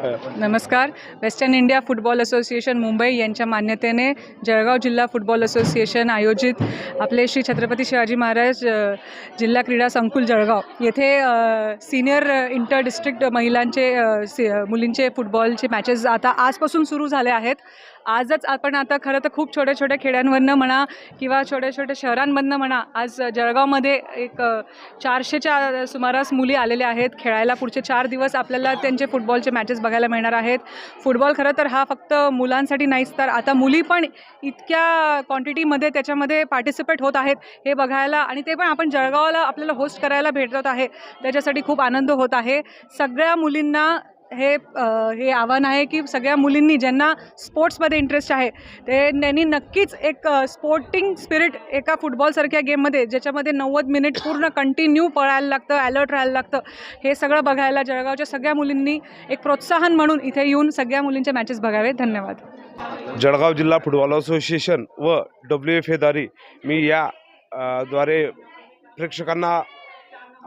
नमस्कार. Western India football association Mumbai यांच्या मान्यतेने जळगाव जिल्हा फुटबॉल असोसिएशन आयोजित आपले श्री छत्रपती शिवाजी महाराज जिल्हा क्रीडा संकुल जळगाव येथे सीनियर इंटर डिस्ट्रिक्ट महिलांचे मुलींचे फुटबॉलचे मॅचेस आता आजपासून सुरू झाले आहेत. आजच आपण आता खरं तर खूप छोट्या छोट्या खेड्यांमधनं म्हणा किंवा छोट्या छोट्या शहरांमधनं म्हणा, आज जळगावमध्ये एक 400च्या सुमारास मुली आलेल्या आहेत खेळायला. पुढचे 4 दिवस आपल्याला त्यांचे फुटबॉलचे मॅचेस बघायला मिळणार आहेत. फुटबॉल खरं तर हा फक्त मुलांसाठी नाहीच, तर आता मुली पण इतक्या क्वांटिटीमध्ये त्याच्यामध्ये पार्टिसिपेट होत आहेत हे बघायला, आणि ते पण आपण जळगावला आपल्याला होस्ट करायला भेटत आहे. त्याच्यासाठी खूप आनंद होत आहे. सगळ्या मुलींना हे आव्हान आहे की सगळ्या मुलींनी ज्यांना स्पोर्ट्समध्ये इंटरेस्ट आहे त्यांनी नक्कीच एक स्पोर्टिंग स्पिरिट एका फुटबॉलसारख्या गेममध्ये, ज्याच्यामध्ये 90 मिनिट पूर्ण कंटिन्यू पळायला लागतं, ॲलर्ट राहायला लागतं, हे सगळं बघायला जळगावच्या सगळ्या मुलींनी एक प्रोत्साहन म्हणून इथे येऊन सगळ्या मुलींचे मॅचेस बघावे. धन्यवाद. जळगाव जिल्हा फुटबॉल असोसिएशन व WFA द्वारे मी या द्वारे प्रेक्षकांना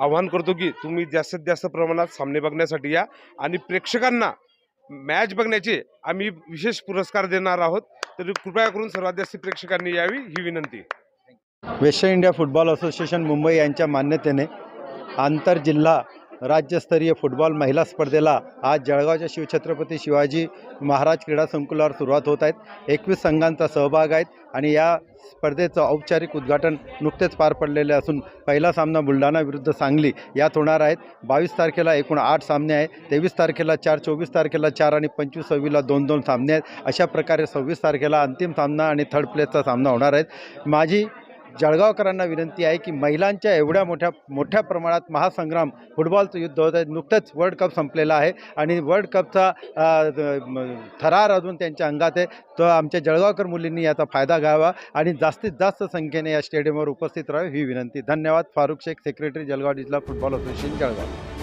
आवाहन करतो की तुम्ही जास्तीत जास्त प्रमाणात सामने बघण्यासाठी या, आणि प्रेक्षकांना मॅच बघण्याचे आम्ही विशेष पुरस्कार देणार आहोत. तर कृपया करून सर्वात जास्त प्रेक्षकांनी यावी ही विनंती. Western India football association Mumbai यांच्या मान्यतेने आंतरजिल्हा राज्यस्तरीय फुटबॉल महिला स्पर्धेला आज जळगावच्या शिवछत्रपती शिवाजी महाराज क्रीडा संकुलावर सुरुवात होत आहेत. 21 संघांचा सहभाग आहेत आणि या स्पर्धेचं औपचारिक उद्घाटन नुकतेच पार पडलेले असून पहिला सामना बुलढाणा विरुद्ध सांगली यात होणार आहेत. 22 तारखेला एकूण 8 सामने आहेत. 23 तारखेला 4, 24 तारखेला 4 आणि 25, 26ला 2-2 सामने आहेत. अशा प्रकारे 26 तारखेला अंतिम सामना आणि थर्ड प्लेसचा सामना होणार आहेत. माझी जळगावकरांना विनंती आहे की महिलांच्या एवढ्या मोठ्या प्रमाणात महासंग्राम फुटबॉलचं युद्ध होत आहे. नुकतंच वर्ल्ड कप संपलेला आहे आणि वर्ल्ड कपचा थरार अजून त्यांच्या अंगात आहे. तर आमच्या जळगावकर मुलींनी याचा फायदा घ्यावा आणि जास्तीत जास्त संख्येने या स्टेडियमवर उपस्थित राहावे ही विनंती. धन्यवाद. फारुख शेख, सेक्रेटरी, जळगाव जिल्हा फुटबॉल असोसिएशन, जळगाव.